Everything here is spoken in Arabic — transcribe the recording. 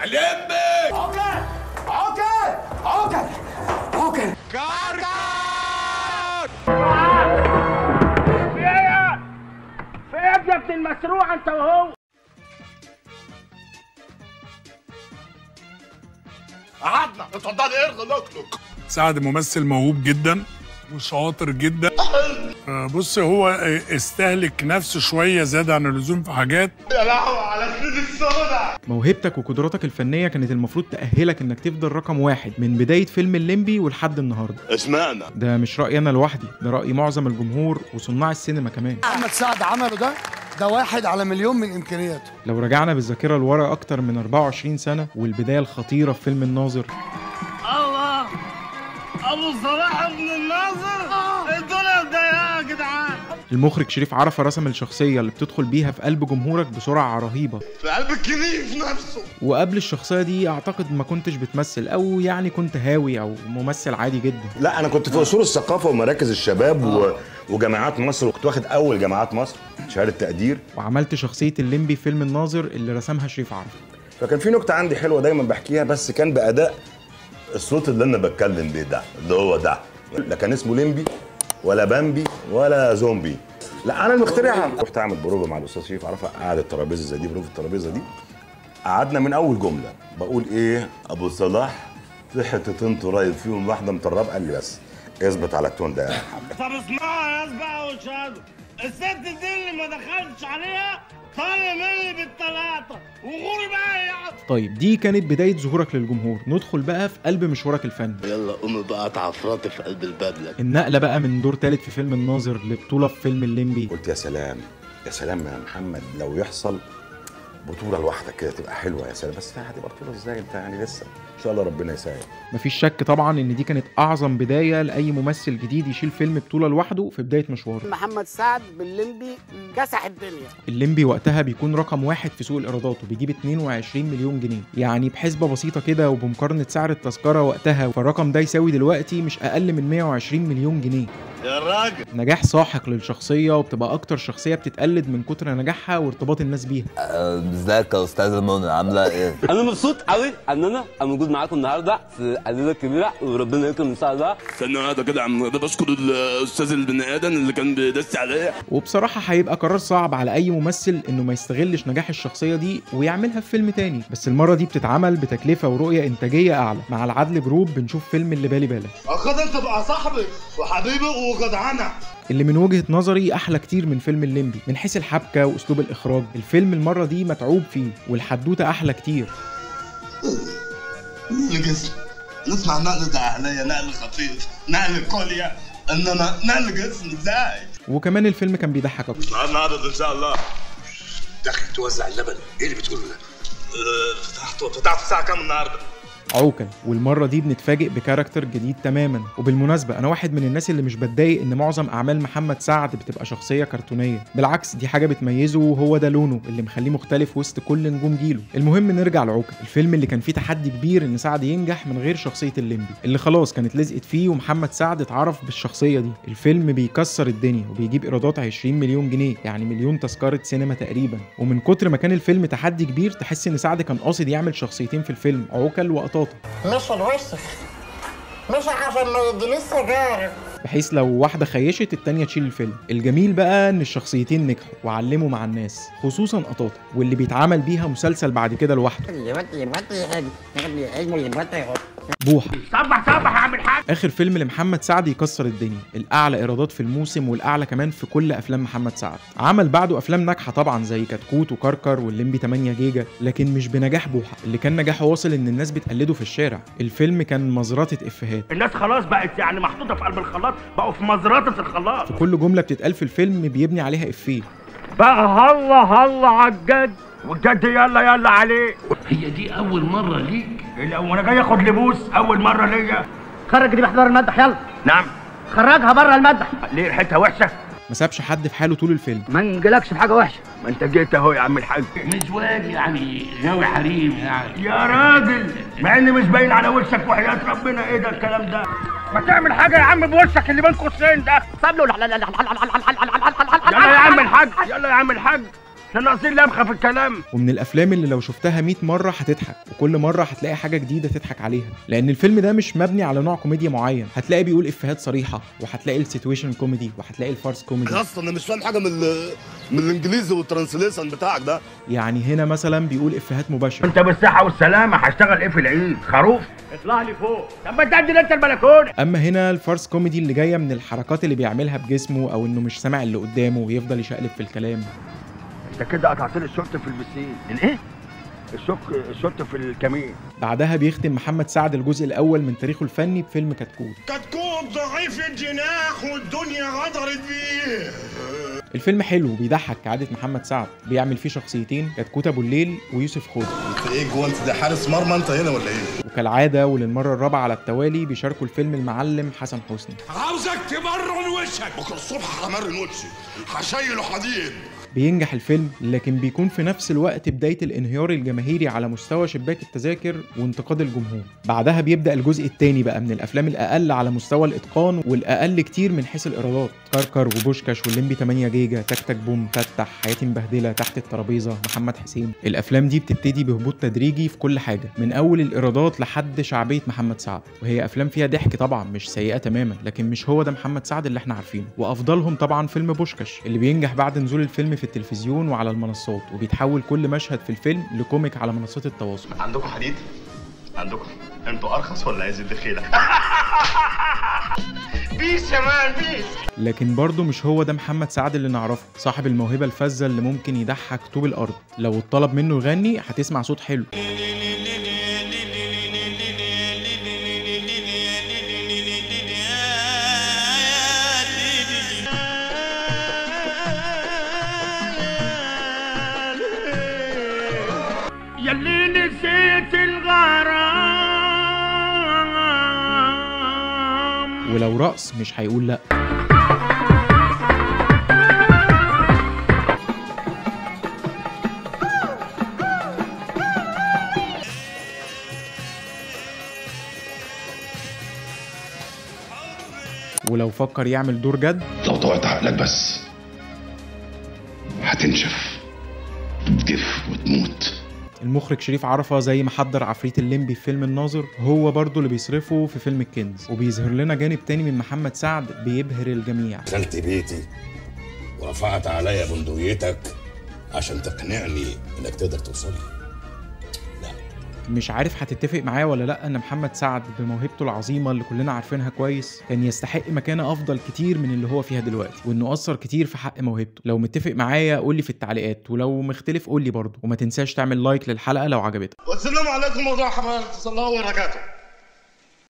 الليمبي. عوكل عوكل عوكل عوكل كركر. في ايه؟ في ايه يا ابن المسروع انت وهو؟ قعدنا اتفضلي ارغي لوكلوك. سعد ممثل موهوب جدا وشاطر جدا. بص هو استهلك نفسه شويه زياده عن اللزوم في حاجات. يا لهوي على سيد السودا. موهبتك وقدراتك الفنيه كانت المفروض تأهلك انك تفضل رقم واحد من بدايه فيلم الليمبي ولحد النهارده. اشمعنى؟ ده مش رأيي انا لوحدي، ده رأي معظم الجمهور وصناع السينما كمان. محمد سعد عمله ده واحد على مليون من امكانياته. لو رجعنا بالذاكره لورا اكتر من 24 سنه والبدايه الخطيره في فيلم الناظر. الله ابو صلاح ابن الناظر الدنيا مضايقه يا جدعان. المخرج شريف عرفة رسم الشخصيه اللي بتدخل بيها في قلب جمهورك بسرعه رهيبه. في قلب الكنيف نفسه. وقبل الشخصيه دي اعتقد ما كنتش بتمثل او يعني كنت هاوي او ممثل عادي جدا. لا انا كنت في اصول الثقافه ومراكز الشباب وجامعات مصر، وكنت واخد اول جامعات مصر شهاده تقدير. وعملت شخصيه الليمبي في فيلم الناظر اللي رسمها شريف عرفة. فكان في نكته عندي حلوه دايما بحكيها، بس كان باداء الصوت اللي انا بتكلم بيه ده، اللي هو ده. لا كان اسمه ليمبي ولا بامبي ولا زومبي، لا انا المخترعها. رحت اعمل بروفه مع الاستاذ شريف عرفة، قعد الترابيزه زي دي، بروفه الترابيزه دي. قعدنا من اول جمله بقول ايه، ابو صلاح في حتتين ترايب فيهم واحده مطرب. قال لي بس اثبت على التون ده يا محمد. طب اسمعوا يا اسبق وشهدوا، الست دي اللي ما دخلتش عليها طالع مني بالتلاته وغوري بقى يا عم. طيب دي كانت بدايه ظهورك للجمهور، ندخل بقى في قلب مشوارك الفني. يلا قوم بقى اتعفرت في قلب البدله. النقله بقى من دور ثالث في فيلم الناظر لبطوله في فيلم الليمبي. قلت يا سلام يا سلام يا محمد، لو يحصل بطوله لوحدك كده تبقى حلوه يا سلام. بس هتبقى بطوله ازاي انت يعني لسه؟ ان شاء الله ربنا يسهل. مفيش شك طبعا ان دي كانت اعظم بدايه لاي ممثل جديد يشيل فيلم بطوله لوحده في بدايه مشواره. محمد سعد بالليمبي كسح الدنيا. الليمبي وقتها بيكون رقم واحد في سوق الايرادات وبيجيب 22 مليون جنيه، يعني بحسبه بسيطه كده وبمقارنه سعر التذكره وقتها، فالرقم ده يساوي دلوقتي مش اقل من 120 مليون جنيه. يا راجل نجاح ساحق للشخصيه، وبتبقى اكتر شخصيه بتتقلد من كتر نجاحها وارتباط الناس بيها. ازيك يا استاذه منى، عامله ايه؟ انا مبسوط قوي ان انا موجود معاكم النهارده في عزيزه الكبيره، وربنا يكرم ان شاء الله. استنى هذا كده عم بشكر الاستاذ البني ادم اللي كان بيدس عليا. وبصراحه هيبقى قرار صعب على اي ممثل انه ما يستغلش نجاح الشخصيه دي ويعملها في فيلم تاني، بس المره دي بتتعمل بتكلفه ورؤيه انتاجيه اعلى. مع العدل جروب بنشوف فيلم اللي بالي بالك. اخد انت بقى صاحبي وحبيبي وجدعانه، اللي من وجهة نظري أحلى كتير من فيلم الليمبي من حيث الحبكة وأسلوب الإخراج. الفيلم المرة دي متعوب فيه والحدوتة أحلى كتير. نقل جسم، نسمع النقل ده أهلية، نقل خفيف، نقل كوليا، إنما نقل جسم إزاي؟ وكمان الفيلم كان بيضحك أكتر. النهارده إن شاء الله داخل توزع اللبن، إيه اللي بتقوله ده؟ فتحت الساعة كام النهارده؟ عوكل، والمره دي بنتفاجئ بكاركتر جديد تماما. وبالمناسبه انا واحد من الناس اللي مش بتضايق ان معظم اعمال محمد سعد بتبقى شخصيه كرتونيه، بالعكس دي حاجه بتميزه وهو ده لونه اللي مخليه مختلف وسط كل نجوم جيله. المهم نرجع لعوكل، الفيلم اللي كان فيه تحدي كبير ان سعد ينجح من غير شخصيه الليمبي اللي خلاص كانت لزقت فيه، ومحمد سعد اتعرف بالشخصيه دي. الفيلم بيكسر الدنيا وبيجيب ايرادات 20 مليون جنيه، يعني مليون تذكره سينما تقريبا. ومن كتر ما كان الفيلم تحدي كبير تحس ان سعد كان قاصد يعمل شخصيتين في الفيلم، عوكل وقطاطه. مش الوسخ، مش عشان ما يدينيش سجارة، بحيث لو واحدة خيشت التانية تشيل الفيلم. الجميل بقى ان الشخصيتين نجحوا وعلموا مع الناس، خصوصا قطاطة واللي بيتعمل بيها مسلسل بعد كده لوحده. بوحة. صبح يا عم الحاج. اخر فيلم لمحمد سعد يكسر الدنيا، الاعلى ايرادات في الموسم والاعلى كمان في كل افلام محمد سعد. عمل بعده افلام ناجحه طبعا زي كتكوت وكركر والليمبي 8 جيجا، لكن مش بنجاح بوحة اللي كان نجاحه واصل ان الناس بتقلده في الشارع. الفيلم كان مزرطه افيهات، الناس خلاص بقت يعني محطوطه في قلب الخلاط، بقوا في مزرطه الخلاط. في كل جمله بتتقال في الفيلم بيبني عليها افيه. بقى هلا هلا على الجد، والجد يلا يلا عليه. هي دي اول مره ليك؟ وانا جاي اخد لبوس اول مره ليا. خرج دي بحضر المدح يلا. نعم خرجها بره المدح. ليه ريحتها وحشه؟ ما سابش حد في حاله طول الفيلم. ما نجلكش في حاجه وحشه. ما انت جيت اهو يا عم الحاج. مزواج يعني غاوي حريم يعني يا راجل، مع ان مش باين على وشك وحياه ربنا. ايه ده الكلام ده؟ ما تعمل حاجه يا عم بوشك اللي بين قوسين ده. ساب له يلا يا عم الحاج، يلا يا عم الحاج. احنا ناقصين لمخه في الكلام. ومن الافلام اللي لو شفتها 100 مره هتضحك، وكل مره هتلاقي حاجه جديده تضحك عليها، لان الفيلم ده مش مبني على نوع كوميديا معين. هتلاقي بيقول افيهات صريحه، وهتلاقي السيتويشن كوميدي، وهتلاقي الفارس كوميدي. يا اسطى انا مش فاهم حاجه من الانجليزي والترانسليشن بتاعك ده. يعني هنا مثلا بيقول افيهات مباشره. انت بالصحه والسلامه هشتغل ايه في العيد؟ خروف؟ اطلع لي فوق. طب ما تعدل انت البلكونه. اما هنا الفارس كوميدي اللي جايه من الحركات اللي بيعملها بجسمه، او انه مش سامع اللي قدامه ويفضل يشقلب في الكلام. انت كده قطعت لي الشورت في البسين. الايه؟ الشورت في الكمين. بعدها بيختم محمد سعد الجزء الاول من تاريخه الفني بفيلم كتكوت. كتكوت ضعيف الجناح والدنيا غدرت بيه. الفيلم حلو وبيضحك كعادة محمد سعد، بيعمل فيه شخصيتين، كتكوت ابو الليل ويوسف خودي. انت ايه جوه؟ انت ده حارس مرمى انت هنا ولا ايه؟ وكالعادة وللمرة الرابعة على التوالي بيشاركوا الفيلم المعلم حسن حسني. عاوزك تمرن وشك. بكره الصبح همرن وشي، هشيله حديد. بينجح الفيلم، لكن بيكون في نفس الوقت بداية الانهيار الجماهيري على مستوى شباك التذاكر وانتقاد الجمهور. بعدها بيبدأ الجزء الثاني بقى من الأفلام الأقل على مستوى الإتقان والأقل كتير من حيث الإيرادات. كركر وبوشكاش والليمبي 8 جيجا، تك تك بوم، تفتح، حياتي مبهدلة، تحت الترابيزة، محمد حسين. الأفلام دي بتبتدي بهبوط تدريجي في كل حاجة، من أول الإيرادات لحد شعبية محمد سعد، وهي أفلام فيها ضحك طبعا مش سيئة تماما، لكن مش هو ده محمد سعد اللي احنا عارفينه. وأفضلهم طبعا فيلم بوشكاش اللي بينجح بعد نزول الفيلم في التلفزيون وعلى المنصات، وبيتحول كل مشهد في الفيلم لكوميك على منصات التواصل. عندكم حديد؟ عندكم؟ انتوا ارخص ولا عايز الدخيله؟ بيس يا مان بيس. لكن برضه مش هو ده محمد سعد اللي نعرفه، صاحب الموهبة الفذة اللي ممكن يضحك طوب الأرض. لو اتطلب منه يغني هتسمع صوت حلو. يلي نسيت الغرام. ولو رقص مش هيقول لأ. ولو فكر يعمل دور جد، لو طوعت عقلك بس هتنشف وتجف وتموت. المخرج شريف عرفة زي ما حضر عفريت الليمبي في فيلم الناظر، هو برضه اللي بيصرفه في فيلم الكنز، وبيظهر لنا جانب تاني من محمد سعد بيبهر الجميع. دخلت بيتي ورفعت عليا بندقيتك عشان تقنعني انك تقدر توصلي. مش عارف هتتفق معايا ولا لا ان محمد سعد بموهبته العظيمه اللي كلنا عارفينها كويس كان يستحق مكانه افضل كتير من اللي هو فيها دلوقتي، وانه اثر كتير في حق موهبته. لو متفق معايا قول لي في التعليقات، ولو مختلف قول لي برضه، وما تنساش تعمل لايك للحلقه لو عجبتك. والسلام عليكم ورحمه الله وبركاته.